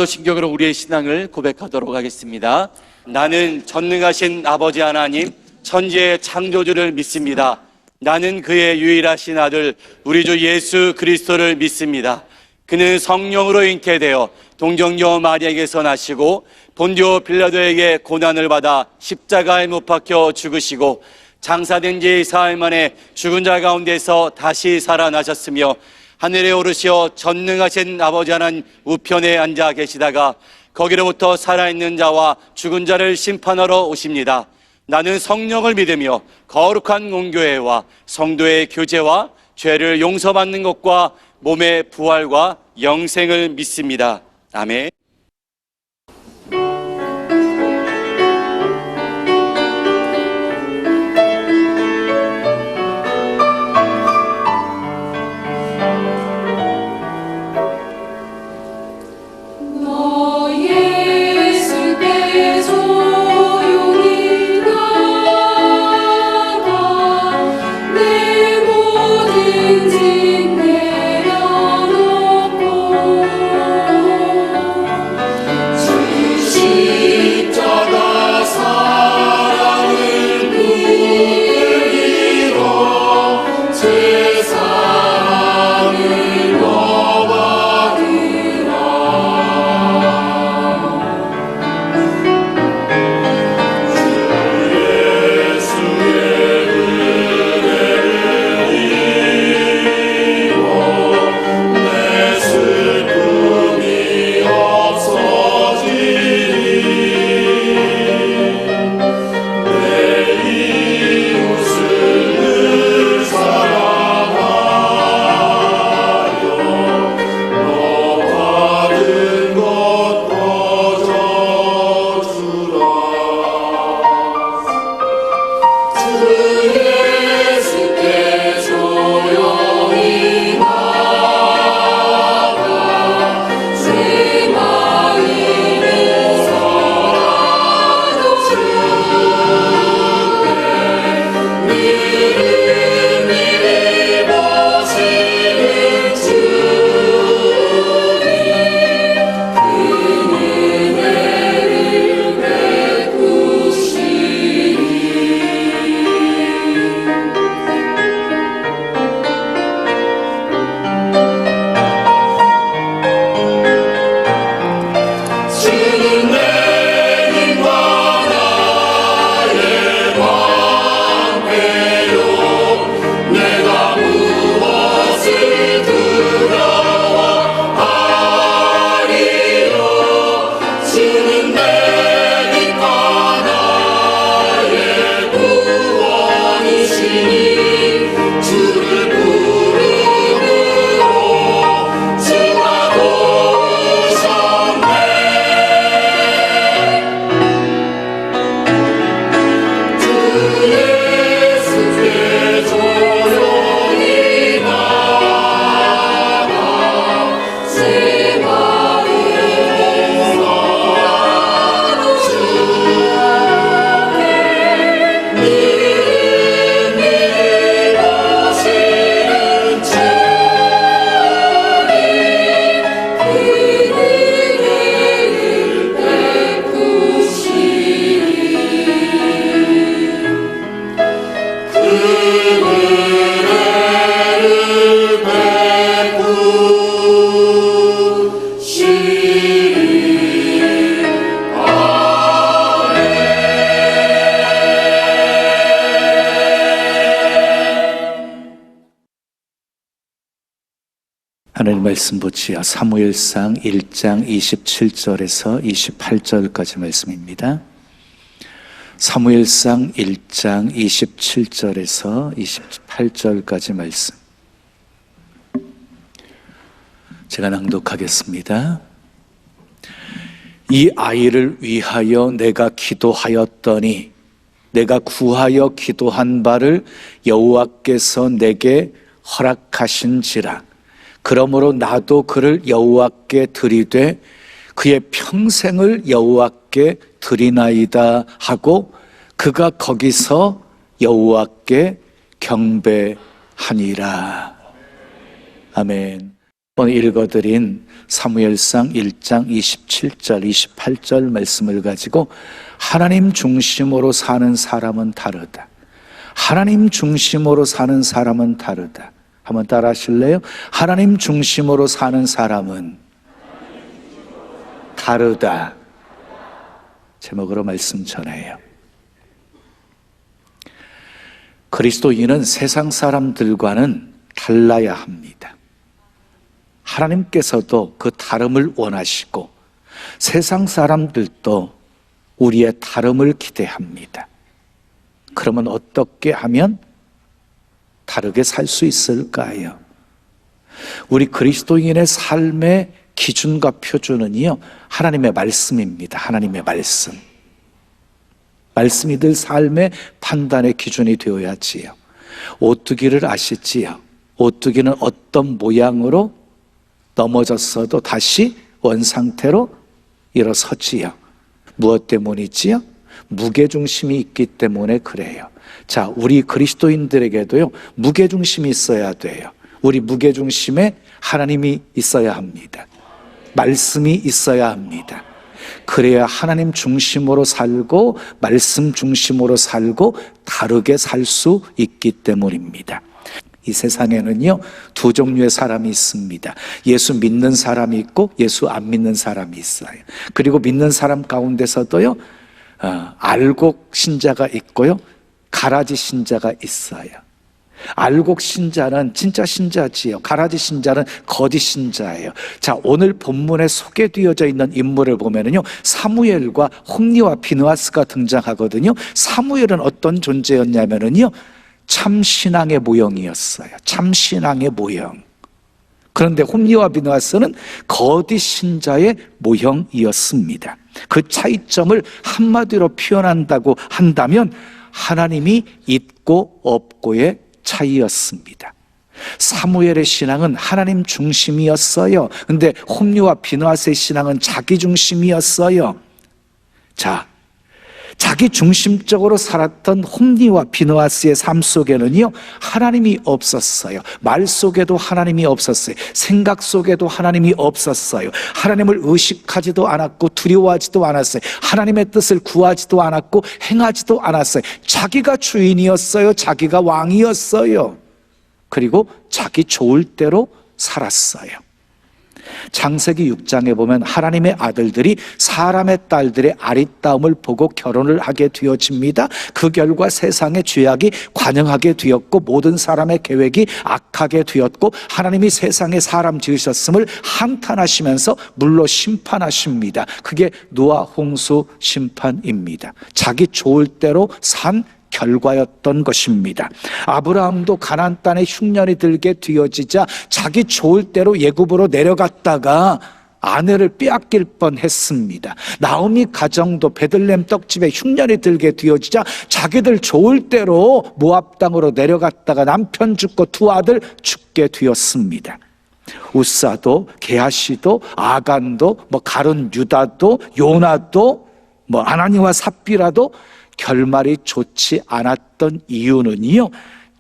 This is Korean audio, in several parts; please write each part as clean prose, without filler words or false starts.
신격으로 우리의 신앙을 고백하도록 하겠습니다. 나는 전능하신 아버지 하나님, 천지의 창조주를 믿습니다. 나는 그의 유일하신 아들 우리 주 예수 그리스도를 믿습니다. 그는 성령으로 잉태되어 동정녀 마리아에게서 나시고 본디오 빌라도에게 고난을 받아 십자가에 못 박혀 죽으시고 장사된 지 사흘 만에 죽은 자 가운데서 다시 살아나셨으며 하늘에 오르시어 전능하신 아버지 하나님 우편에 앉아 계시다가 거기로부터 살아있는 자와 죽은 자를 심판하러 오십니다. 나는 성령을 믿으며 거룩한 공교회와 성도의 교제와 죄를 용서받는 것과 몸의 부활과 영생을 믿습니다. 아멘. 하나님 말씀 보지요. 사무엘상 1장 27절에서 28절까지 말씀입니다. 사무엘상 1장 27절에서 28절까지 말씀. 제가 낭독하겠습니다. 이 아이를 위하여 내가 기도하였더니 내가 구하여 기도한 바를 여호와께서 내게 허락하신지라. 그러므로 나도 그를 여호와께 드리되 그의 평생을 여호와께 드리나이다 하고 그가 거기서 여호와께 경배하니라. 아멘. 오늘 읽어드린 사무엘상 1장 27절, 28절 말씀을 가지고 하나님 중심으로 사는 사람은 다르다. 하나님 중심으로 사는 사람은 다르다. 한번 따라 하실래요? 하나님 중심으로 사는 사람은 다르다. 제목으로 말씀 전해요. 그리스도인은 세상 사람들과는 달라야 합니다. 하나님께서도 그 다름을 원하시고 세상 사람들도 우리의 다름을 기대합니다. 그러면 어떻게 하면 다르게 살 수 있을까요? 우리 그리스도인의 삶의 기준과 표준은요, 하나님의 말씀입니다. 하나님의 말씀. 말씀이 늘 삶의 판단의 기준이 되어야지요. 오뚜기를 아시지요? 오뚜기는 어떤 모양으로 넘어졌어도 다시 원상태로 일어서지요. 무엇 때문이지요? 무게중심이 있기 때문에 그래요. 자, 우리 그리스도인들에게도요, 무게중심이 있어야 돼요. 우리 무게중심에 하나님이 있어야 합니다. 말씀이 있어야 합니다. 그래야 하나님 중심으로 살고 말씀 중심으로 살고 다르게 살 수 있기 때문입니다. 이 세상에는요, 두 종류의 사람이 있습니다. 예수 믿는 사람이 있고 예수 안 믿는 사람이 있어요. 그리고 믿는 사람 가운데서도요, 알곡 신자가 있고요, 가라지 신자가 있어요. 알곡 신자는 진짜 신자지요. 가라지 신자는 거짓 신자예요. 자, 오늘 본문에 소개되어져 있는 인물을 보면은요, 사무엘과 홈리와 비느하스가 등장하거든요. 사무엘은 어떤 존재였냐면은요, 참 신앙의 모형이었어요. 참 신앙의 모형. 그런데 홈리와 비느하스는 거짓 신자의 모형이었습니다. 그 차이점을 한마디로 표현한다고 한다면 하나님이 있고 없고의 차이였습니다. 사무엘의 신앙은 하나님 중심이었어요. 근데 홈리와 비느하스의 신앙은 자기 중심이었어요. 자, 자기 중심적으로 살았던 홈리와 비느하스의 삶 속에는요, 하나님이 없었어요. 말 속에도 하나님이 없었어요. 생각 속에도 하나님이 없었어요. 하나님을 의식하지도 않았고 두려워하지도 않았어요. 하나님의 뜻을 구하지도 않았고 행하지도 않았어요. 자기가 주인이었어요. 자기가 왕이었어요. 그리고 자기 좋을 대로 살았어요. 창세기 6장에 보면 하나님의 아들들이 사람의 딸들의 아리따움을 보고 결혼을 하게 되어집니다. 그 결과 세상의 죄악이 관영하게 되었고 모든 사람의 계획이 악하게 되었고 하나님이 세상에 사람 지으셨음을 한탄하시면서 물로 심판하십니다. 그게 노아 홍수 심판입니다. 자기 좋을 대로 산 결과였던 것입니다. 아브라함도 가나안 땅에 흉년이 들게 되어지자 자기 좋을 대로 애굽으로 내려갔다가 아내를 빼앗길 뻔했습니다. 나오미 가정도 베들레헴 떡집에 흉년이 들게 되어지자 자기들 좋을 대로 모압 땅으로 내려갔다가 남편 죽고 두 아들 죽게 되었습니다. 우사도 게하시도 아간도 가룟 유다도 요나도 아나니와 삽비라도 결말이 좋지 않았던 이유는요,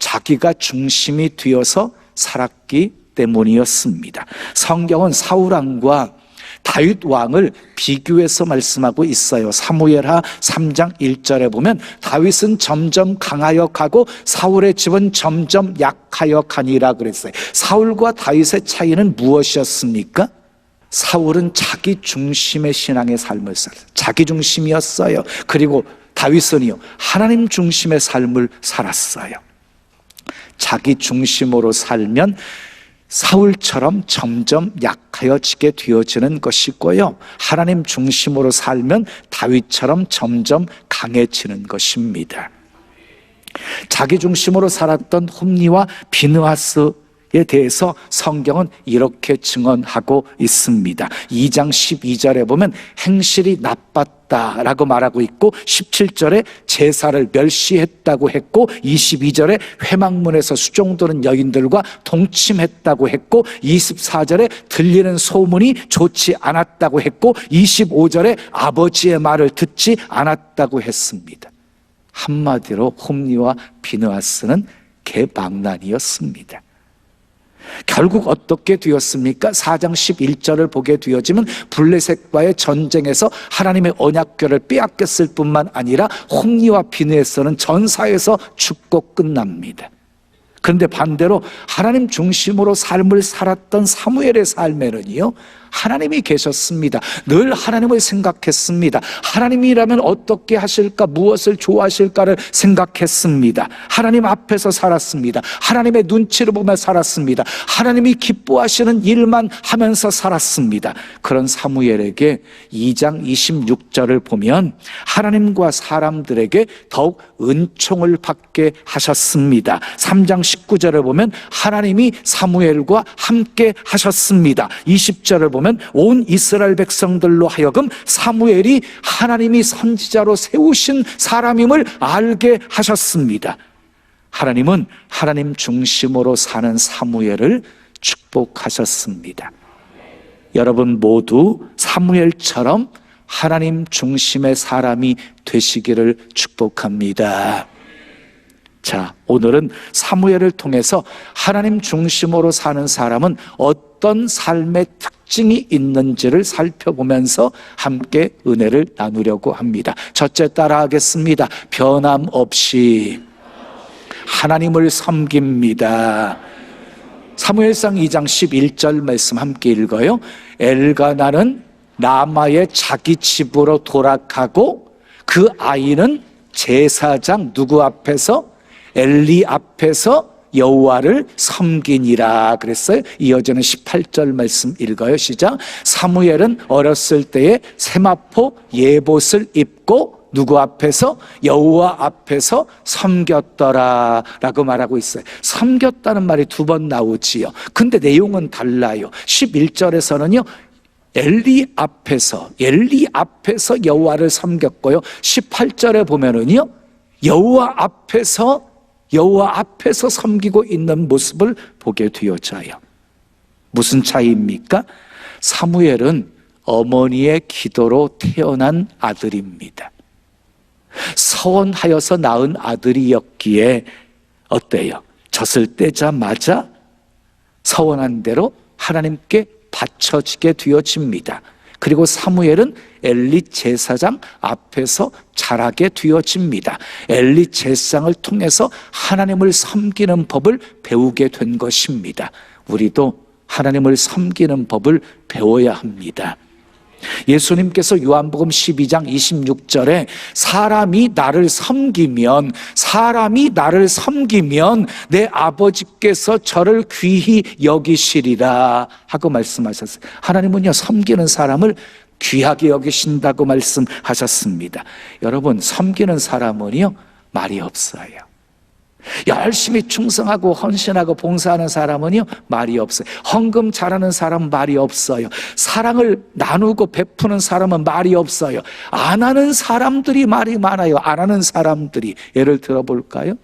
자기가 중심이 되어서 살았기 때문이었습니다. 성경은 사울 왕과 다윗 왕을 비교해서 말씀하고 있어요. 사무엘하 3장 1절에 보면 다윗은 점점 강하여 가고 사울의 집은 점점 약하여 가니라 그랬어요. 사울과 다윗의 차이는 무엇이었습니까? 사울은 자기 중심의 신앙의 삶을 살았어요. 자기 중심이었어요. 그리고 다윗은요, 하나님 중심의 삶을 살았어요. 자기 중심으로 살면 사울처럼 점점 약하여지게 되어지는 것이고요, 하나님 중심으로 살면 다윗처럼 점점 강해지는 것입니다. 자기 중심으로 살았던 홈리와 비느하스에 대해서 성경은 이렇게 증언하고 있습니다. 2장 12절에 보면 행실이 나빴다라고 말하고 있고 17절에 제사를 멸시했다고 했고 22절에 회막문에서 수종드는 여인들과 동침했다고 했고 24절에 들리는 소문이 좋지 않았다고 했고 25절에 아버지의 말을 듣지 않았다고 했습니다. 한마디로 홈리와 비느하스는 개망난이었습니다. 결국 어떻게 되었습니까? 4장 11절을 보게 되어지면 블레셋과의 전쟁에서 하나님의 언약궤를 빼앗겼을 뿐만 아니라 홍리와 비느에서는 전사에서 죽고 끝납니다. 그런데 반대로 하나님 중심으로 삶을 살았던 사무엘의 삶에는요, 하나님이 계셨습니다. 늘 하나님을 생각했습니다. 하나님이라면 어떻게 하실까, 무엇을 좋아하실까를 생각했습니다. 하나님 앞에서 살았습니다. 하나님의 눈치를 보며 살았습니다. 하나님이 기뻐하시는 일만 하면서 살았습니다. 그런 사무엘에게 2장 26절을 보면 하나님과 사람들에게 더욱 은총을 받게 하셨습니다. 3장 19절을 보면 하나님이 사무엘과 함께 하셨습니다. 20절을 보면 온 이스라엘 백성들로 하여금 사무엘이 하나님이 선지자로 세우신 사람임을 알게 하셨습니다. 하나님은 하나님 중심으로 사는 사무엘을 축복하셨습니다. 여러분 모두 사무엘처럼 하나님 중심의 사람이 되시기를 축복합니다. 자, 오늘은 사무엘을 통해서 하나님 중심으로 사는 사람은 어떤 삶의 특징이 있는지를 살펴보면서 함께 은혜를 나누려고 합니다. 첫째 따라하겠습니다. 변함없이 하나님을 섬깁니다. 사무엘상 2장 11절 말씀 함께 읽어요. 엘가나는 라마의 자기 집으로 돌아가고 그 아이는 제사장 누구 앞에서? 엘리 앞에서 여호와를 섬기니라 그랬어요. 이어지는 18절 말씀 읽어요. 시작. 사무엘은 어렸을 때에 세마포 예봇을 입고 누구 앞에서? 여호와 앞에서 섬겼더라 라고 말하고 있어요. 섬겼다는 말이 2번 나오지요. 근데 내용은 달라요. 11절에서는요 엘리 앞에서 여호와를 섬겼고요, 18절에 보면은요 여호와 앞에서 섬기고 있는 모습을 보게 되어져요. 무슨 차이입니까? 사무엘은 어머니의 기도로 태어난 아들입니다. 서원하여서 낳은 아들이었기에 어때요? 젖을 떼자마자 서원한 대로 하나님께 바쳐지게 되어집니다. 그리고 사무엘은 엘리 제사장 앞에서 자라게 되어집니다. 엘리 제사장을 통해서 하나님을 섬기는 법을 배우게 된 것입니다. 우리도 하나님을 섬기는 법을 배워야 합니다. 예수님께서 요한복음 12장 26절에 사람이 나를 섬기면 내 아버지께서 저를 귀히 여기시리라 하고 말씀하셨어요. 하나님은요 섬기는 사람을 귀하게 여기신다고 말씀하셨습니다. 여러분, 섬기는 사람은요 말이 없어요. 열심히 충성하고 헌신하고 봉사하는 사람은요 말이 없어요. 헌금 잘하는 사람은 말이 없어요. 사랑을 나누고 베푸는 사람은 말이 없어요. 안 하는 사람들이 말이 많아요. 안 하는 사람들이. 예를 들어볼까요?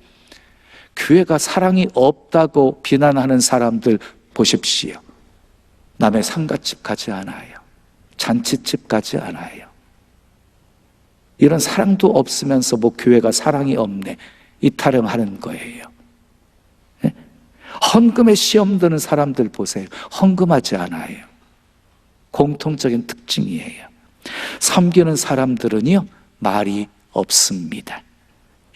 교회가 사랑이 없다고 비난하는 사람들 보십시오. 남의 상가집 가지 않아요. 잔치집 가지 않아요. 이런 사랑도 없으면서 뭐 교회가 사랑이 없네, 이 타령하는 거예요. 네? 헌금에 시험 드는 사람들 보세요. 헌금하지 않아요. 공통적인 특징이에요. 섬기는 사람들은요 말이 없습니다.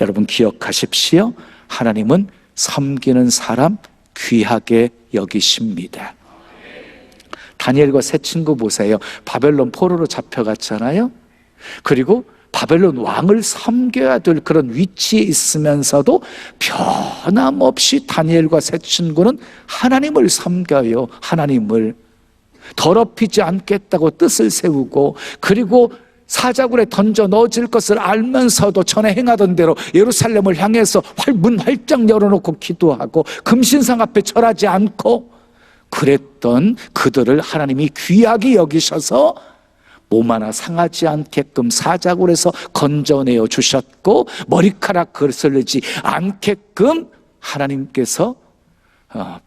여러분 기억하십시오. 하나님은 섬기는 사람 귀하게 여기십니다. 다니엘과 세 친구 보세요. 바벨론 포로로 잡혀갔잖아요. 그리고 바벨론 왕을 섬겨야 될 그런 위치에 있으면서도 변함없이 다니엘과 세 친구는 하나님을 섬겨요. 하나님을 더럽히지 않겠다고 뜻을 세우고, 그리고 사자굴에 던져 넣어질 것을 알면서도 전에 행하던 대로 예루살렘을 향해서 문 활짝 열어놓고 기도하고 금신상 앞에 절하지 않고 그랬던 그들을 하나님이 귀하게 여기셔서 몸 하나 상하지 않게끔 사자굴에서 건져내어 주셨고, 머리카락 거슬리지 않게끔 하나님께서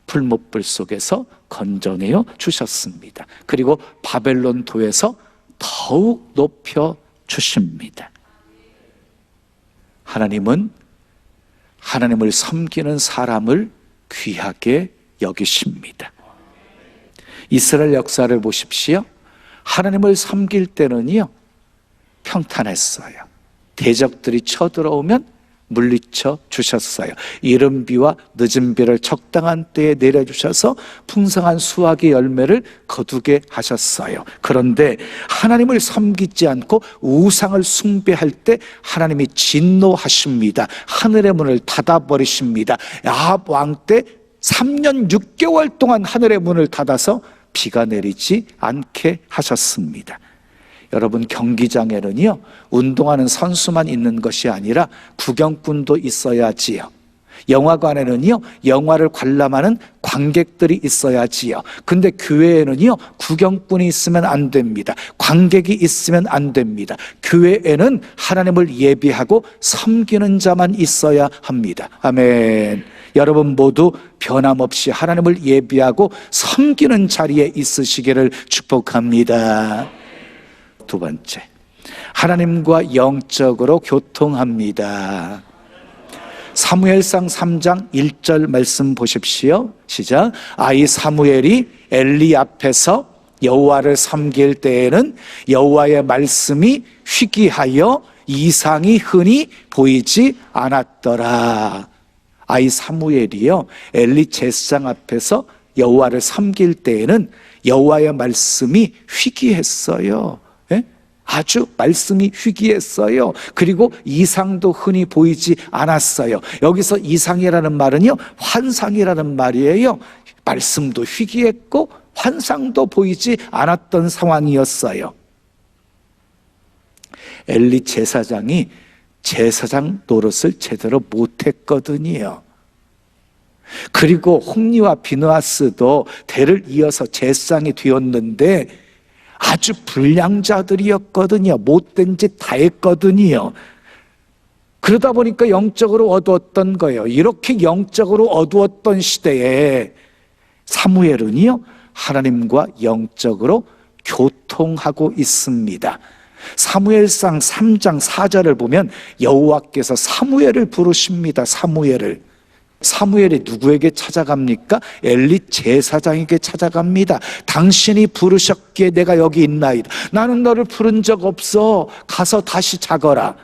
풀목불 속에서 건져내어 주셨습니다. 그리고 바벨론 도에서 더욱 높여 주십니다. 하나님은 하나님을 섬기는 사람을 귀하게 여기십니다. 이스라엘 역사를 보십시오. 하나님을 섬길 때는요, 평탄했어요. 대적들이 쳐들어오면 물리쳐 주셨어요. 이른 비와 늦은 비를 적당한 때에 내려주셔서 풍성한 수확의 열매를 거두게 하셨어요. 그런데 하나님을 섬기지 않고 우상을 숭배할 때 하나님이 진노하십니다. 하늘의 문을 닫아버리십니다. 야합 왕 때 3년 6개월 동안 하늘의 문을 닫아서 비가 내리지 않게 하셨습니다. 여러분, 경기장에는요, 운동하는 선수만 있는 것이 아니라 구경꾼도 있어야지요. 영화관에는요, 영화를 관람하는 관객들이 있어야지요. 근데 교회에는요, 구경꾼이 있으면 안 됩니다. 관객이 있으면 안 됩니다. 교회에는 하나님을 예배하고 섬기는 자만 있어야 합니다. 아멘. 여러분 모두 변함없이 하나님을 예배하고 섬기는 자리에 있으시기를 축복합니다. 두 번째, 하나님과 영적으로 교통합니다. 사무엘상 3장 1절 말씀 보십시오. 시작. 아이 사무엘이 엘리 앞에서 여호와를 섬길 때에는 여호와의 말씀이 희귀하여 이상이 흔히 보이지 않았더라. 아이 사무엘이요, 엘리 제사장 앞에서 여호와를 섬길 때에는 여호와의 말씀이 희귀했어요. 아주 말씀이 희귀했어요. 그리고 이상도 흔히 보이지 않았어요. 여기서 이상이라는 말은요, 환상이라는 말이에요. 말씀도 희귀했고 환상도 보이지 않았던 상황이었어요. 엘리 제사장이 제사장 노릇을 제대로 못했거든요. 그리고 홈리와 비느하스도 대를 이어서 제사장이 되었는데 아주 불량자들이었거든요. 못된 짓 다 했거든요. 그러다 보니까 영적으로 어두웠던 거예요. 이렇게 영적으로 어두웠던 시대에 사무엘은요, 하나님과 영적으로 교통하고 있습니다. 사무엘상 3장 4절을 보면 여호와께서 사무엘을 부르십니다. 사무엘이 누구에게 찾아갑니까? 엘리 제사장에게 찾아갑니다. 당신이 부르셨기에 내가 여기 있나이다. 나는 너를 부른 적 없어. 가서 다시 자거라.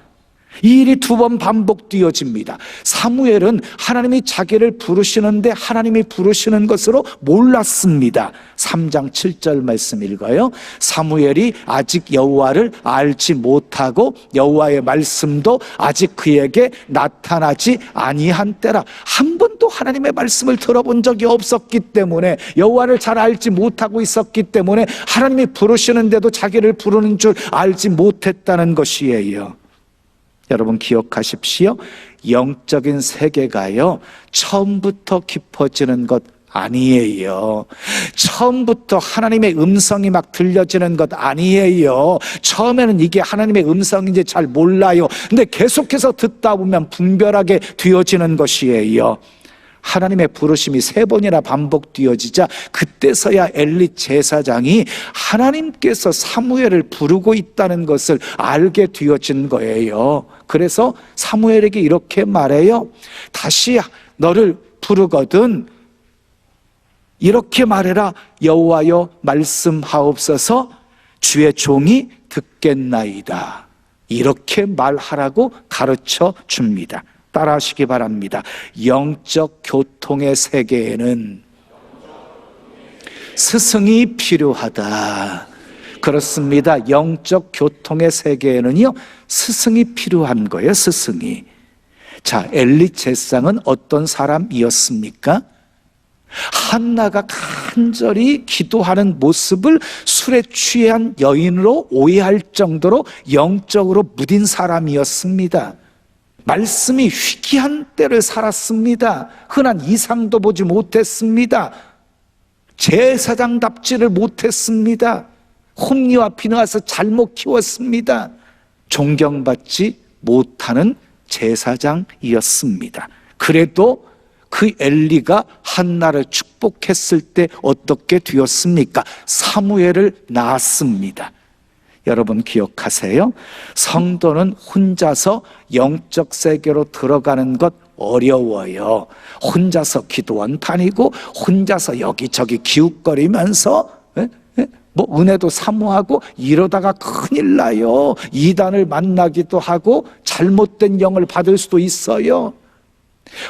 이 일이 2번 반복되어집니다. 사무엘은 하나님이 자기를 부르시는데 하나님이 부르시는 것으로 몰랐습니다. 3장 7절 말씀 읽어요. 사무엘이 아직 여호와를 알지 못하고 여호와의 말씀도 아직 그에게 나타나지 아니한 때라. 한 번도 하나님의 말씀을 들어본 적이 없었기 때문에, 여호와를 잘 알지 못하고 있었기 때문에 하나님이 부르시는데도 자기를 부르는 줄 알지 못했다는 것이에요. 여러분 기억하십시오. 영적인 세계가요, 처음부터 깊어지는 것 아니에요. 처음부터 하나님의 음성이 막 들려지는 것 아니에요. 처음에는 이게 하나님의 음성인지 잘 몰라요. 근데 계속해서 듣다 보면 분별하게 되어지는 것이에요. 하나님의 부르심이 3번이나 반복되어지자 그때서야 엘리 제사장이 하나님께서 사무엘을 부르고 있다는 것을 알게 되어진 거예요. 그래서 사무엘에게 이렇게 말해요. 다시 너를 부르거든 이렇게 말해라. 여호와여 말씀하옵소서. 주의 종이 듣겠나이다. 이렇게 말하라고 가르쳐 줍니다. 따라하시기 바랍니다. 영적 교통의 세계에는 스승이 필요하다. 그렇습니다. 영적 교통의 세계에는요, 스승이 필요한 거예요. 스승이. 자, 엘리 제사장은 어떤 사람이었습니까? 한나가 간절히 기도하는 모습을 술에 취한 여인으로 오해할 정도로 영적으로 무딘 사람이었습니다. 말씀이 희귀한 때를 살았습니다. 흔한 이상도 보지 못했습니다. 제사장답지를 못했습니다. 홈리와 비느하스 잘못 키웠습니다. 존경받지 못하는 제사장이었습니다. 그래도 그 엘리가 한나를 축복했을 때 어떻게 되었습니까? 사무엘을 낳았습니다. 여러분 기억하세요? 성도는 혼자서 영적 세계로 들어가는 것 어려워요. 혼자서 기도원 다니고 혼자서 여기저기 기웃거리면서 뭐 은혜도 사모하고 이러다가 큰일 나요. 이단을 만나기도 하고 잘못된 영을 받을 수도 있어요.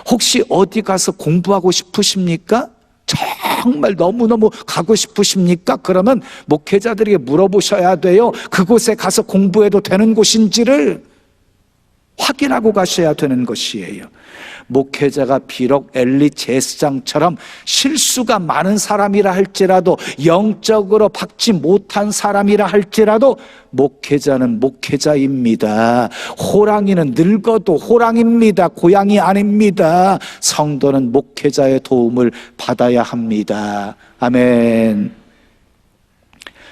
혹시 어디 가서 공부하고 싶으십니까? 정말 너무너무 가고 싶으십니까? 그러면 목회자들에게 물어보셔야 돼요. 그곳에 가서 공부해도 되는 곳인지를 확인하고 가셔야 되는 것이에요. 목회자가 비록 엘리 제사장처럼 실수가 많은 사람이라 할지라도, 영적으로 박지 못한 사람이라 할지라도 목회자는 목회자입니다. 호랑이는 늙어도 호랑이입니다. 고양이 아닙니다. 성도는 목회자의 도움을 받아야 합니다. 아멘.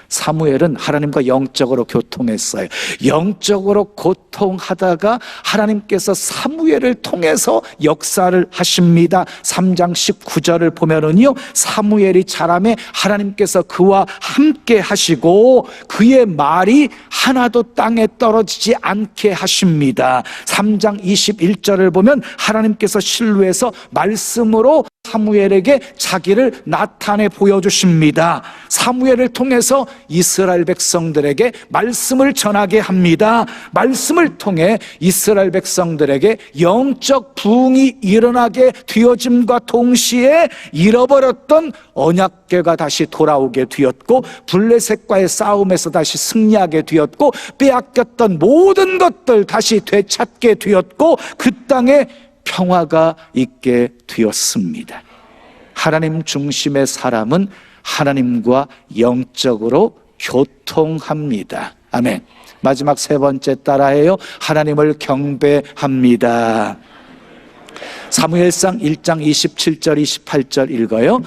사무엘은 하나님과 영적으로 교통했어요. 영적으로 고통하다가 하나님께서 사무엘을 통해서 역사를 하십니다. 3장 19절을 보면은요, 사무엘이 자라매 하나님께서 그와 함께 하시고 그의 말이 하나도 땅에 떨어지지 않게 하십니다. 3장 21절을 보면 하나님께서 실로에서 말씀으로 사무엘에게 자기를 나타내 보여주십니다. 사무엘을 통해서 이스라엘 백성들에게 말씀을 전하게 합니다. 말씀을 통해 이스라엘 백성들에게 영적 부흥이 일어나게 되어짐과 동시에 잃어버렸던 언약궤가 다시 돌아오게 되었고, 블레셋과의 싸움에서 다시 승리하게 되었고, 빼앗겼던 모든 것들 다시 되찾게 되었고, 그 땅에 평화가 있게 되었습니다. 하나님 중심의 사람은 하나님과 영적으로 교통합니다. 아멘. 마지막 세 번째 따라해요. 하나님을 경배합니다. 사무엘상 1장 27절 28절 읽어요.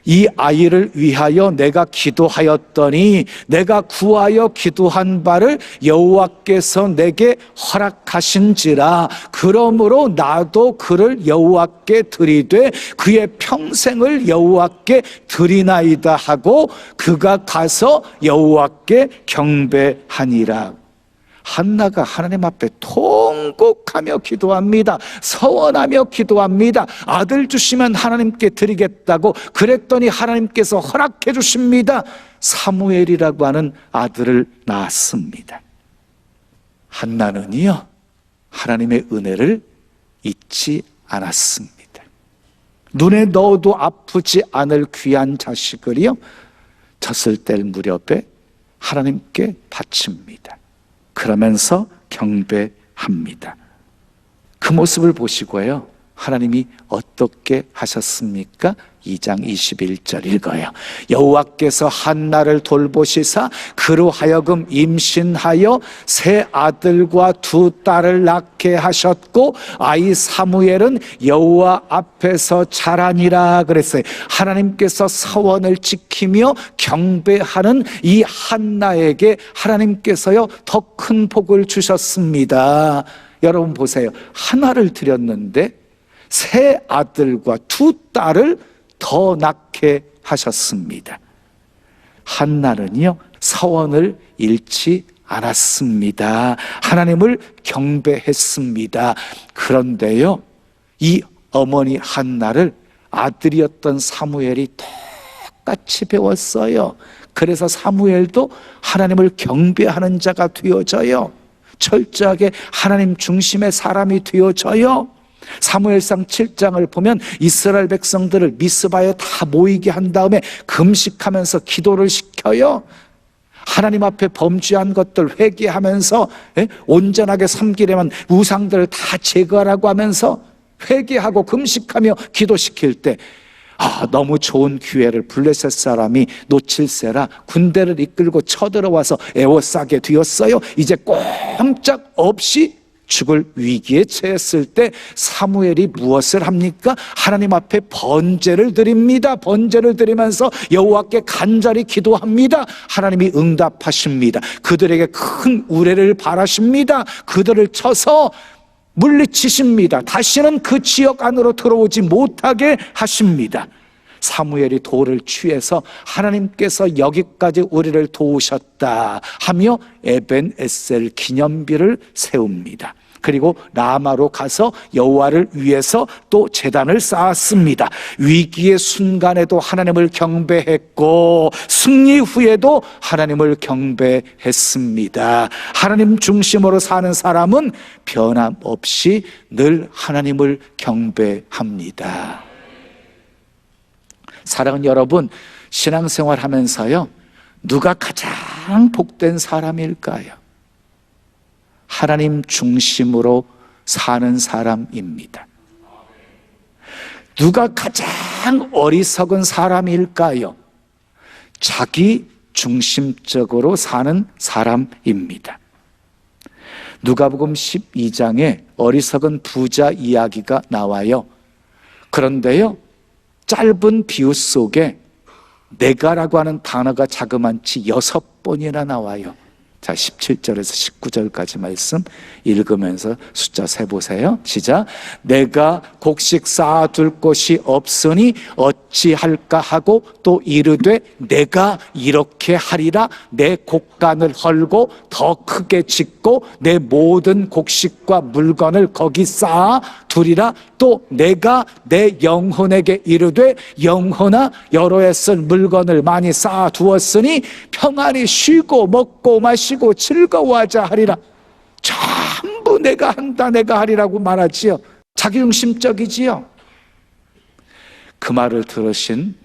이 아이를 위하여 내가 기도하였더니 내가 구하여 기도한 바를 여호와께서 내게 허락하신지라. 그러므로 나도 그를 여호와께 드리되 그의 평생을 여호와께 드리나이다 하고 그가 가서 여호와께 경배하니라. 한나가 하나님 앞에 통곡하며 기도합니다. 서원하며 기도합니다. 아들 주시면 하나님께 드리겠다고 그랬더니 하나님께서 허락해 주십니다. 사무엘이라고 하는 아들을 낳았습니다. 한나는요, 하나님의 은혜를 잊지 않았습니다. 눈에 넣어도 아프지 않을 귀한 자식을요, 젖을 뗄 무렵에 하나님께 바칩니다. 그러면서 경배합니다. 그 모습을 보시고요, 하나님이 어떻게 하셨습니까? 2장 21절 읽어요. 여호와께서 한나를 돌보시사 그로 하여금 임신하여 세 아들과 두 딸을 낳게 하셨고 아이 사무엘은 여호와 앞에서 자라니라 그랬어요. 하나님께서 서원을 지키며 경배하는 이 한나에게 하나님께서요 더 큰 복을 주셨습니다. 여러분 보세요. 하나를 드렸는데 세 아들과 두 딸을 더 낳게 하셨습니다. 한나는요 서원을 잃지 않았습니다. 하나님을 경배했습니다. 그런데요 이 어머니 한나를 아들이었던 사무엘이 똑같이 배웠어요. 그래서 사무엘도 하나님을 경배하는 자가 되어져요. 철저하게 하나님 중심의 사람이 되어져요. 사무엘상 7장을 보면 이스라엘 백성들을 미스바에 다 모이게 한 다음에 금식하면서 기도를 시켜요. 하나님 앞에 범죄한 것들 회개하면서 온전하게 섬기려면 우상들을 다 제거하라고 하면서 회개하고 금식하며 기도시킬 때 너무 좋은 기회를 블레셋 사람이 놓칠세라 군대를 이끌고 쳐들어와서 에워싸게 되었어요. 이제 꼼짝 없이 죽을 위기에 처했을 때 사무엘이 무엇을 합니까? 하나님 앞에 번제를 드립니다. 번제를 드리면서 여호와께 간절히 기도합니다. 하나님이 응답하십니다. 그들에게 큰 우레를 바라십니다. 그들을 쳐서 물리치십니다. 다시는 그 지역 안으로 들어오지 못하게 하십니다. 사무엘이 돌을 취해서 하나님께서 여기까지 우리를 도우셨다 하며 에벤에셀 기념비를 세웁니다. 그리고 라마로 가서 여호와를 위해서 또 제단을 쌓았습니다. 위기의 순간에도 하나님을 경배했고 승리 후에도 하나님을 경배했습니다. 하나님 중심으로 사는 사람은 변함없이 늘 하나님을 경배합니다. 사랑하는 여러분, 신앙생활 하면서요, 누가 가장 복된 사람일까요? 하나님 중심으로 사는 사람입니다. 누가 가장 어리석은 사람일까요? 자기 중심적으로 사는 사람입니다. 누가복음 12장에 어리석은 부자 이야기가 나와요. 그런데요, 짧은 비유 속에 내가라고 하는 단어가 자그만치 6번이나 나와요. 자, 17절에서 19절까지 말씀 읽으면서 숫자 세보세요. 시작. 내가 곡식 쌓아둘 곳이 없으니 어찌할까 하고 또 이르되 내가 이렇게 하리라. 내 곡간을 헐고 더 크게 짓고 내 모든 곡식과 물건을 거기 쌓아 두리라. 또 내가 내 영혼에게 이르되 영혼아, 여러 해 쓸 물건을 많이 쌓아 두었으니 평안히 쉬고 먹고 마시고 즐거워하자 하리라. 전부 내가 한다, 내가 하리라고 말하지요. 자기중심적이지요. 그 말을 들으신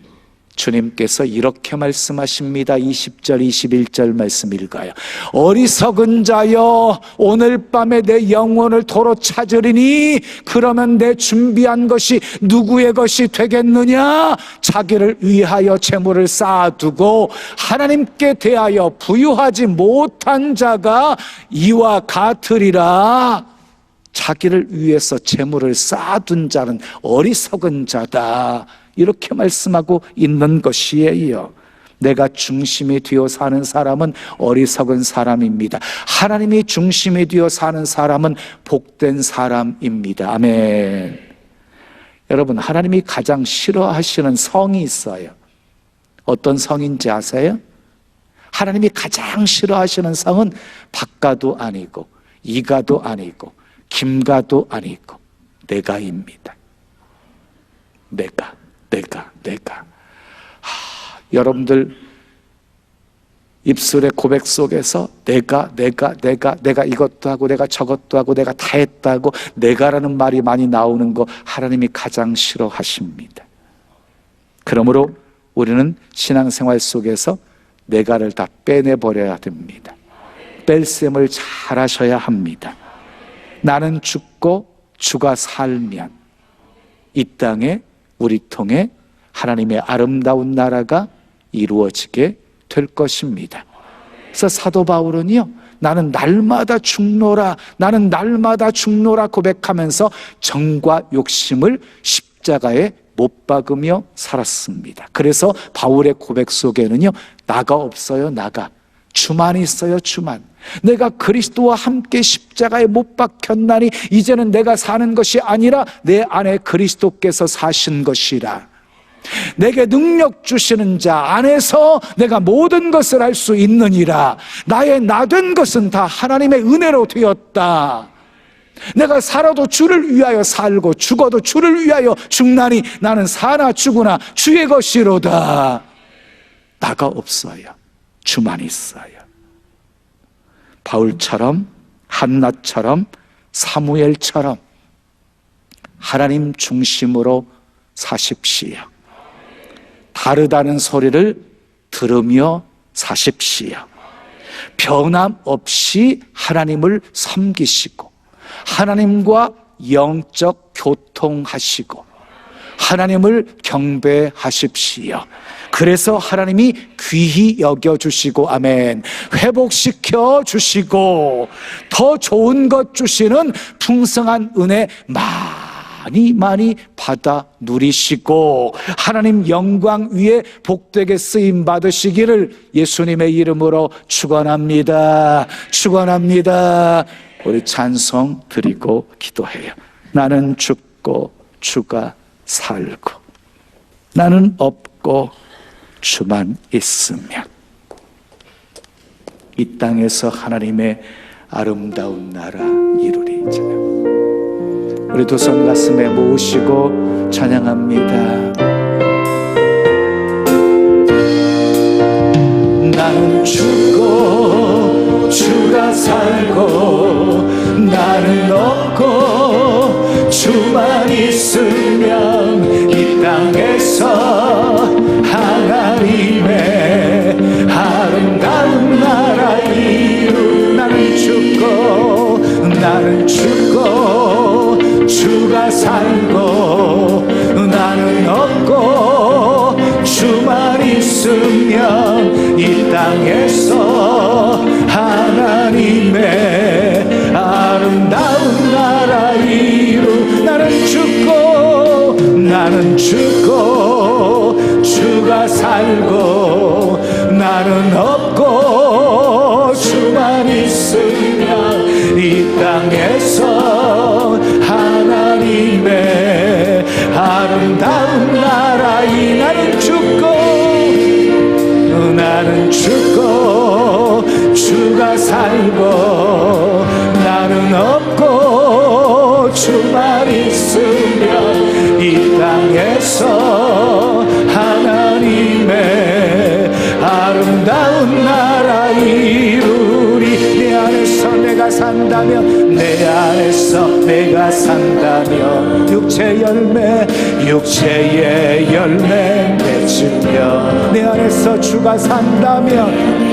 주님께서 이렇게 말씀하십니다. 20절 21절 말씀 읽어요. 어리석은 자여, 오늘 밤에 내 영혼을 도로 찾으리니 그러면 내 준비한 것이 누구의 것이 되겠느냐? 자기를 위하여 재물을 쌓아두고 하나님께 대하여 부유하지 못한 자가 이와 같으리라. 자기를 위해서 재물을 쌓아둔 자는 어리석은 자다, 이렇게 말씀하고 있는 것이에요. 내가 중심이 되어 사는 사람은 어리석은 사람입니다. 하나님이 중심이 되어 사는 사람은 복된 사람입니다. 아멘. 여러분, 하나님이 가장 싫어하시는 성이 있어요. 어떤 성인지 아세요? 하나님이 가장 싫어하시는 성은 박가도 아니고 이가도 아니고 김가도 아니고 내가입니다. 내가. 여러분들 입술의 고백 속에서 내가 이것도 하고 내가 저것도 하고 내가 다 했다고 내가라는 말이 많이 나오는 거 하나님이 가장 싫어하십니다. 그러므로 우리는 신앙생활 속에서 내가를 다 빼내버려야 됩니다. 뺄셈을 잘 하셔야 합니다. 나는 죽고 주가 살면 이 땅에 우리 통해 하나님의 아름다운 나라가 이루어지게 될 것입니다. 그래서 사도 바울은요, 나는 날마다 죽노라, 나는 날마다 죽노라 고백하면서 정과 욕심을 십자가에 못 박으며 살았습니다. 그래서 바울의 고백 속에는요, 나가 없어요. 나가. 주만 있어요. 주만. 내가 그리스도와 함께 십자가에 못 박혔나니 이제는 내가 사는 것이 아니라 내 안에 그리스도께서 사신 것이라. 내게 능력 주시는 자 안에서 내가 모든 것을 할 수 있느니라. 나의 나된 것은 다 하나님의 은혜로 되었다. 내가 살아도 주를 위하여 살고 죽어도 주를 위하여 죽나니 나는 사나 죽으나 주의 것이로다. 나가 없어요. 주만 있어요. 바울처럼, 한나처럼, 사무엘처럼 하나님 중심으로 사십시오. 다르다는 소리를 들으며 사십시오. 변함없이 하나님을 섬기시고 하나님과 영적 교통하시고 하나님을 경배하십시오. 그래서 하나님이 귀히 여겨주시고 아멘, 회복시켜 주시고 더 좋은 것 주시는 풍성한 은혜 많이 받아 누리시고 하나님 영광 위에 복되게 쓰임 받으시기를 예수님의 이름으로 축원합니다. 축원합니다. 우리 찬송 드리고 기도해요. 나는 죽고 주가 살고. 나는 없고 주만 있으면 이 땅에서 하나님의 아름다운 나라 이루리. 우리 두 손 가슴에 모으시고 찬양합니다. 나는 죽고 주가 살고, 나는 없고 주만 있으면 이 땅에서 하나님의 아름다운 나라 이루. 나는 죽고 주가 살고, 나는 없고 주만 있으면 이 땅에서 하나님의 아름다운 나라 이루. 나는 죽고 주가 살고, 나는 없고 주만 있으면 이 땅에서 하나님의 아름다운 나라 이. 나는 죽고 주가 살고, 나는 없고 주만 있으면 이 땅에서 하나님의 아름다운 나라 이루리. 내 안에서 내가 산다면, 내 안에서 내가 산다면 육체의 열매 맺으며, 내 안에서 주가 산다면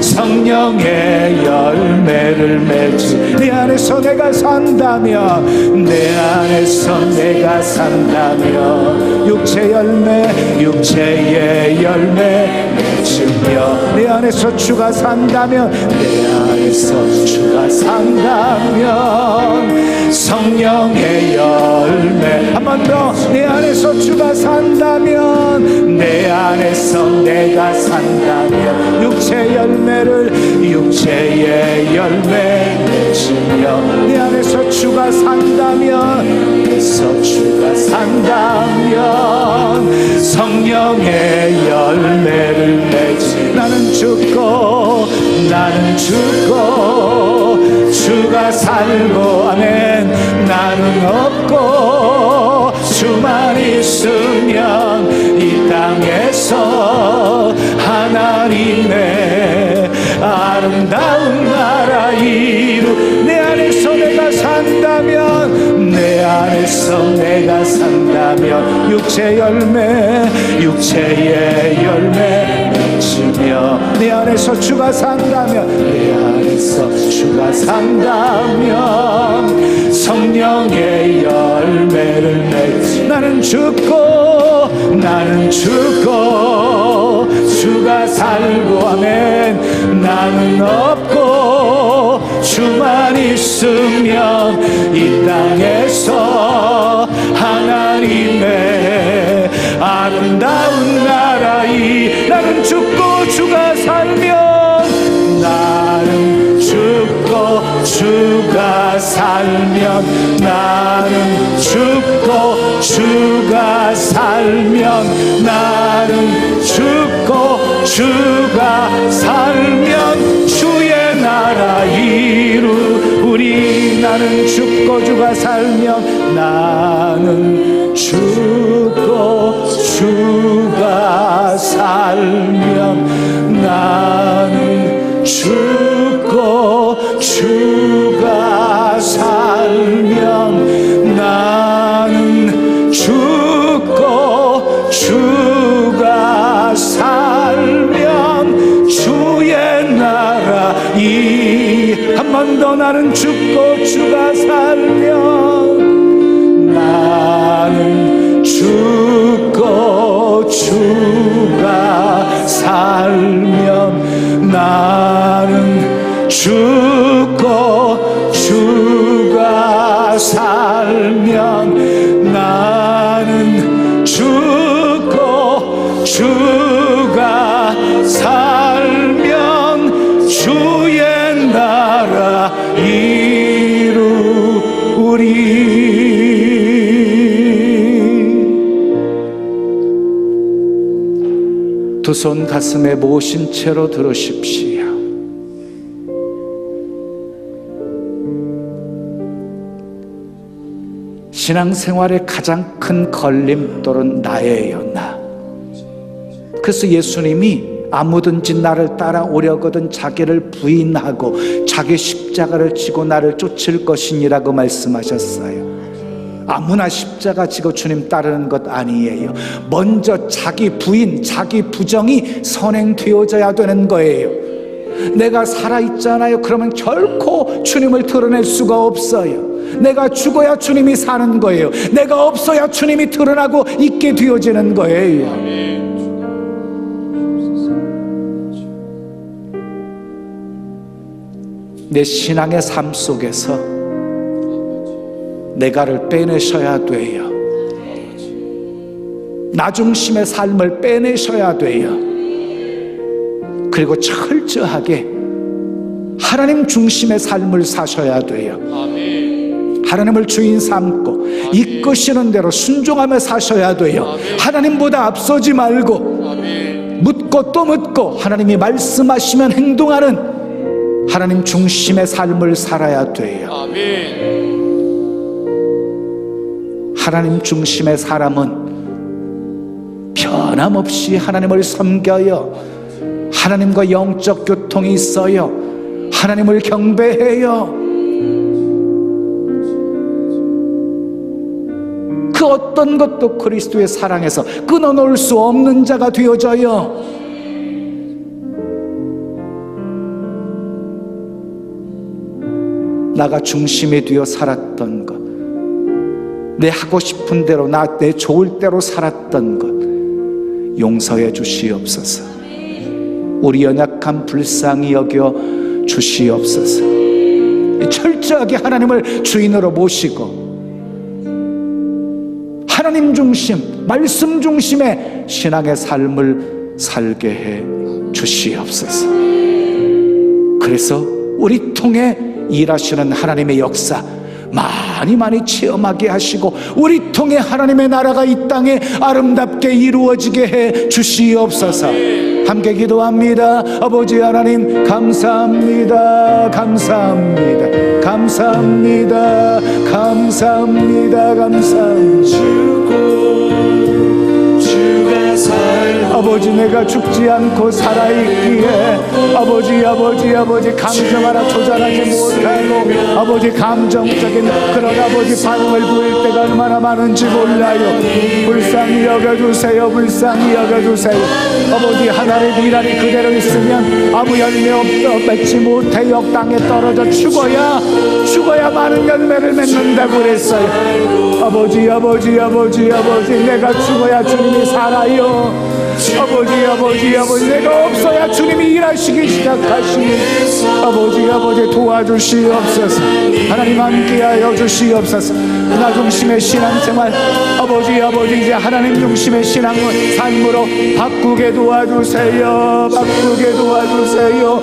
성령의 열매를 맺지. 내 안에서 내가 산다면, 내 안에서 내가 산다면 육체의 열매 맺으며, 내 안에서 주가 산다면, 내 안에서 주가 산다면 성령의 열매. 한 번 더. 내 안에서 주가 산다면, 내 안에서 내가 산다면 육체의 열매 맺으며, 내 안에서 주가 산다면, 성령의 열매를 맺지. 나는 죽고 주가 살고, 아멘. 나는 없고 주만 있으면 이 땅에서 하나님의 아름다운 나라 이루. 내 안에서 내가 산다면, 내 안에서 내가 산다면 육체의 열매 맺으며, 내 안에서 주가 산다면, 내 안에서 주가 산다면 성령의 열매를 맺지. 나는 죽고 주가 살고, 아멘. 나는 없고 주만 있으면 이 땅에서 하나님의 아름다운 나라 이. 나는 죽고 주가 살면, 나는 죽고 주가 살면, 나는 죽고 주가 살면, 나는 죽고 주가 살면 주의 나라 이루리. 나는 죽고 주가 살면, 나는 죽고 주가 살면, 나는 죽고 주가 살면, 나는 죽고 주가 살면 주의 나라 이. 한 번 더. 나는 죽고 주가 살면, 나는 죽고 주가 살면, 나는 죽고 주가 살면, 나는 죽고 주가 살면 주의 나라 이루리. 두 손 가슴에 모신 채로 들으십시오. 신앙생활의 가장 큰 걸림돌은 나예요, 나. 그래서 예수님이 아무든지 나를 따라오려거든 자기를 부인하고 자기 십자가를 지고 나를 쫓을 것이니라고 말씀하셨어요. 아무나 십자가 지고 주님 따르는 것 아니에요. 먼저 자기 부인, 자기 부정이 선행되어져야 되는 거예요. 내가 살아있잖아요. 그러면 결코 주님을 드러낼 수가 없어요. 내가 죽어야 주님이 사는 거예요. 내가 없어야 주님이 드러나고 있게 되어지는 거예요. 내 신앙의 삶 속에서 내가를 빼내셔야 돼요. 나 중심의 삶을 빼내셔야 돼요. 그리고 철저하게 하나님 중심의 삶을 사셔야 돼요. 하나님을 주인 삼고 이끄시는 대로 순종하며 사셔야 돼요. 하나님보다 앞서지 말고 묻고 또 묻고 하나님이 말씀하시면 행동하는 하나님 중심의 삶을 살아야 돼요. 하나님 중심의 사람은 변함없이 하나님을 섬겨요. 하나님과 영적 교통이 있어요. 하나님을 경배해요. 그 어떤 것도 그리스도의 사랑에서 끊어놓을 수 없는 자가 되어져요. 나가 중심이 되어 살았던 것, 내 하고 싶은 대로 내 좋을 대로 살았던 것 용서해 주시옵소서. 우리 연약한 불쌍히 여겨 주시옵소서. 철저하게 하나님을 주인으로 모시고 하나님 중심, 말씀 중심의 신앙의 삶을 살게 해 주시옵소서. 그래서 우리 통해 일하시는 하나님의 역사 많이 체험하게 하시고 우리 통해 하나님의 나라가 이 땅에 아름답게 이루어지게 해 주시옵소서. 함께 기도합니다. 아버지 하나님 감사합니다. 감사합니다. 감사합니다. 감사합니다. 감사합니다. 아버지 내가 죽지 않고 살아있기에 아버지 감정 하나 조절하지 못하고 아버지 감정적인 그런 아버지 반응을 보일 때가 얼마나 많은지 몰라요. 불쌍히 여겨주세요. 불쌍히 여겨주세요. 아버지 하나의 미랄이 그대로 있으면 아무 열매 맺지 못해요. 땅에 떨어져 죽어야 많은 열매를 맺는다고 그랬어요. 아버지 내가 죽어야 주님이 살아요. 아버지 내가 없어야 주님이 일하시기 시작하시니 아버지 도와주시옵소서. 하나님 함께하여 주시옵소서. 나 중심의 신앙생활 아버지 이제 하나님 중심의 신앙을 삶으로 바꾸게 도와주세요. 바꾸게 도와주세요.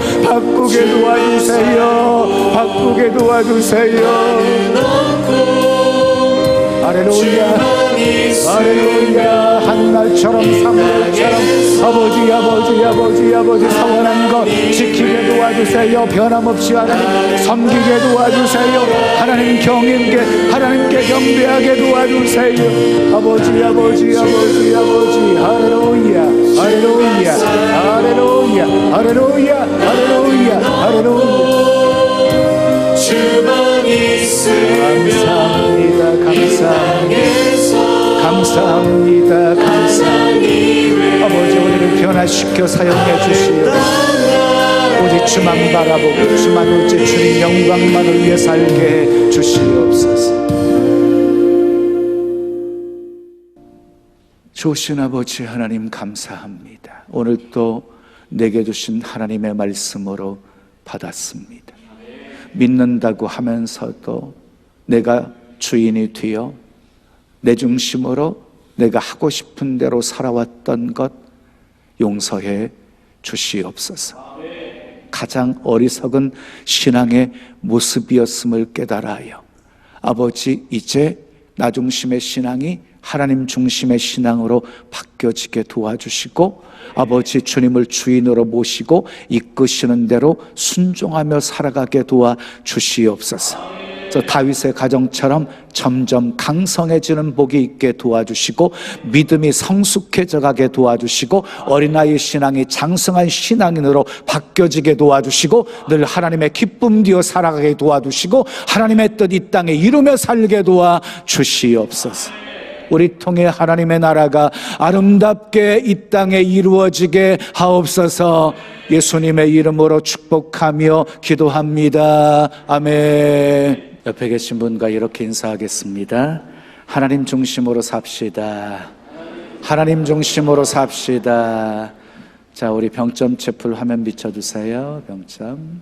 할렐루야. 한날처럼 사무엘처럼 아버지 성원한 것 지키게 도와주세요. 변함없이 하나님 섬기게 도와주세요. 하나님 하나님께 경배하게 도와주세요. 아버지 할렐루야. 주만 있으면 감사합니다. 아버지 우리를 변화시켜 사용해 주시오. 오직 주만 바라보고 주만 오직 주님 영광만을 위해 살게 해 주시옵소서. 좋으신 아버지 하나님 감사합니다. 오늘 또 내게 주신 하나님의 말씀으로 받았습니다. 믿는다고 하면서도 내가 주인이 되어 내 중심으로 내가 하고 싶은 대로 살아왔던 것 용서해 주시옵소서. 가장 어리석은 신앙의 모습이었음을 깨달아요. 아버지 이제 나 중심의 신앙이 하나님 중심의 신앙으로 바뀌어지게 도와주시고, 아버지 주님을 주인으로 모시고 이끄시는 대로 순종하며 살아가게 도와주시옵소서. 저 다윗의 가정처럼 점점 강성해지는 복이 있게 도와주시고, 믿음이 성숙해져 가게 도와주시고, 어린아이 신앙이 장성한 신앙인으로 바뀌어지게 도와주시고, 늘 하나님의 기쁨 뒤어 살아가게 도와주시고, 하나님의 뜻 이 땅에 이루며 살게 도와주시옵소서. 우리 통해 하나님의 나라가 아름답게 이 땅에 이루어지게 하옵소서. 예수님의 이름으로 축복하며 기도합니다. 아멘. 옆에 계신 분과 이렇게 인사하겠습니다. 하나님 중심으로 삽시다. 하나님 중심으로 삽시다. 자, 우리 병점 채플 화면 비춰주세요. 병점.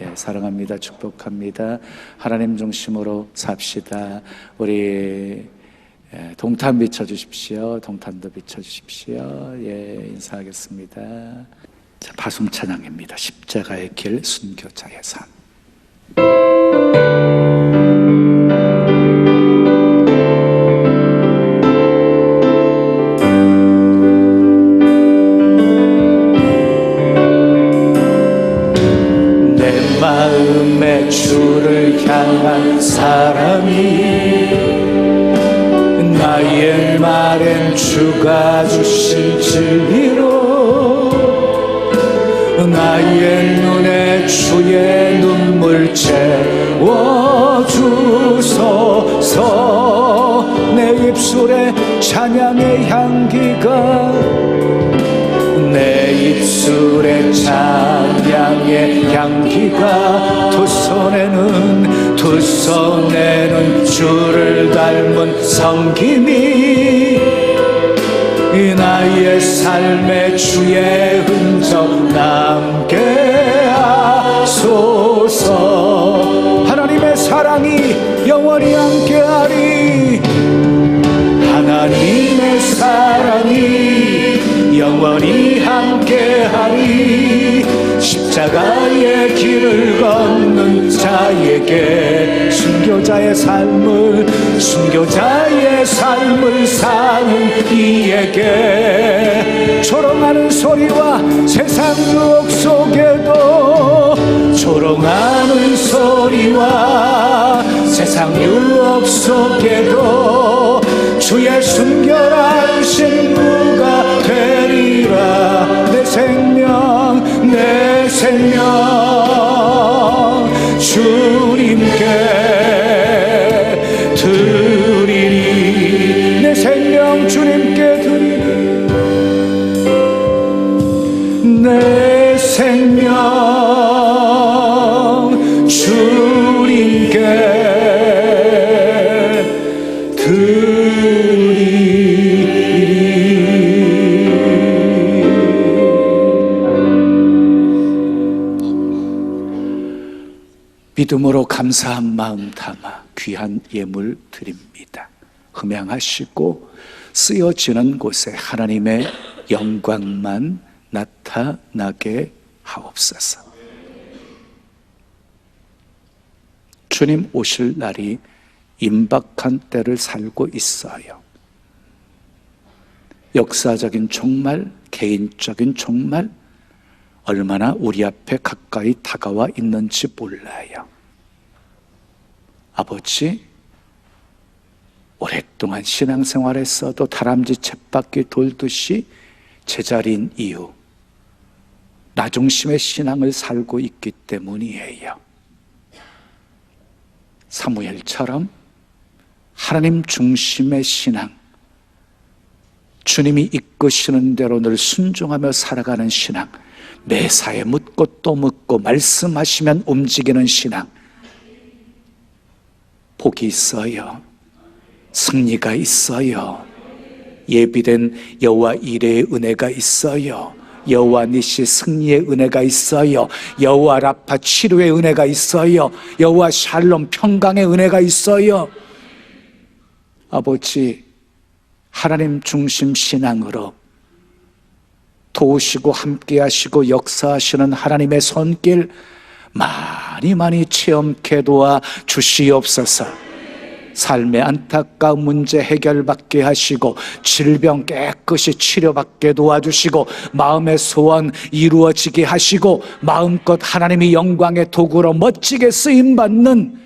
예, 사랑합니다. 축복합니다. 하나님 중심으로 삽시다. 우리 동탄 비춰주십시오. 동탄도 비춰주십시오. 예, 인사하겠습니다. 자, 파송 찬양입니다. 십자가의 길, 순교자의 삶. 내 마음에 주를 향한 사랑이, 나의 말엔 주가 주신 진리로, 나의 눈에 주의 눈물 채워주소서. 내 입술에 찬양의 향기가, 내 입술에 찬양의 향기가, 두 손에는 주를 닮은 섬김이, 이 나의 삶에 주의 흔적 남게 하소서. 하나님의 사랑이 영원히 함께하리. 하나님의 사랑이 영원히 함께하리. 십자가의 길을 걷는 자에게 순교자의 삶을 사는 이에게, 조롱하는 소리와 세상 유혹 속에도, 조롱하는 소리와 세상 유혹 속에도 주의 순결한 신부가 되리라. 내 생명 주님께 드리리. 내 생명 주님께 드리리. 내 생명 주님께 믿음으로 감사한 마음 담아 귀한 예물 드립니다. 흠양하시고 쓰여지는 곳에 하나님의 영광만 나타나게 하옵소서. 주님 오실 날이 임박한 때를 살고 있어요. 역사적인 종말, 개인적인 종말, 얼마나 우리 앞에 가까이 다가와 있는지 몰라요. 아버지, 오랫동안 신앙생활했어도 다람쥐 쳇바퀴 돌듯이 제자리인 이유, 나 중심의 신앙을 살고 있기 때문이에요. 사무엘처럼 하나님 중심의 신앙, 주님이 이끄시는 대로 늘 순종하며 살아가는 신앙, 매사에 묻고 또 묻고 말씀하시면 움직이는 신앙, 복이 있어요. 승리가 있어요. 예비된 여호와 이레의 은혜가 있어요. 여호와 니시 승리의 은혜가 있어요. 여호와 라파 치료의 은혜가 있어요. 여호와 샬롬 평강의 은혜가 있어요. 아버지, 하나님 중심 신앙으로 도우시고 함께 하시고 역사하시는 하나님의 손길 많이 체험케 도와 주시옵소서. 삶의 안타까운 문제 해결받게 하시고 질병 깨끗이 치료받게 도와주시고 마음의 소원 이루어지게 하시고 마음껏 하나님의 영광의 도구로 멋지게 쓰임받는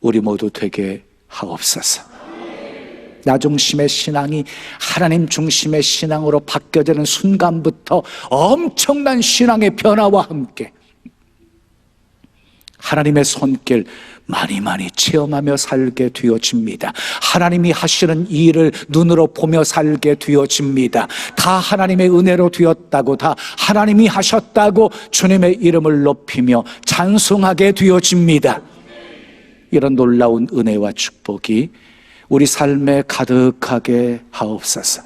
우리 모두 되게 하옵소서. 나 중심의 신앙이 하나님 중심의 신앙으로 바뀌어지는 순간부터 엄청난 신앙의 변화와 함께 하나님의 손길 많이 체험하며 살게 되어집니다. 하나님이 하시는 일을 눈으로 보며 살게 되어집니다. 다 하나님의 은혜로 되었다고, 다 하나님이 하셨다고 주님의 이름을 높이며 찬송하게 되어집니다. 이런 놀라운 은혜와 축복이 우리 삶에 가득하게 하옵소서.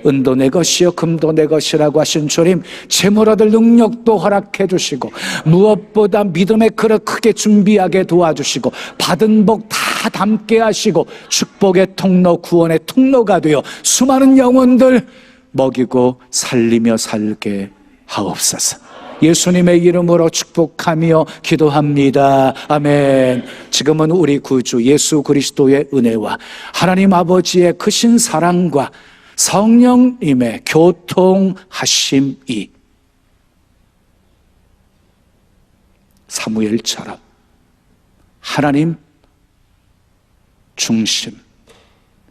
은도 내 것이요 금도 내 것이라고 하신 주님, 재물 얻을 능력도 허락해 주시고 무엇보다 믿음의 그릇 크게 준비하게 도와주시고 받은 복 다 담게 하시고 축복의 통로, 구원의 통로가 되어 수많은 영혼들 먹이고 살리며 살게 하옵소서. 예수님의 이름으로 축복하며 기도합니다. 아멘. 지금은 우리 구주 예수 그리스도의 은혜와 하나님 아버지의 크신 사랑과 성령님의 교통하심이 사무엘처럼 하나님 중심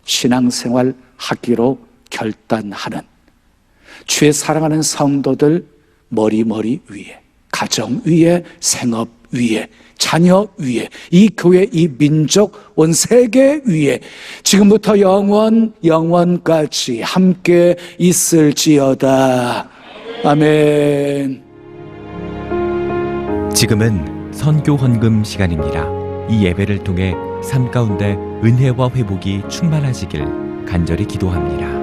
신앙생활 하기로 결단하는 주의 사랑하는 성도들 머리 위에, 가정 위에, 생업 위에, 자녀 위에, 이 교회, 이 민족, 온 세계 위에 지금부터 영원까지 함께 있을지어다. 아멘. 지금은 선교 헌금 시간입니다. 이 예배를 통해 삶 가운데 은혜와 회복이 충만하시길 간절히 기도합니다.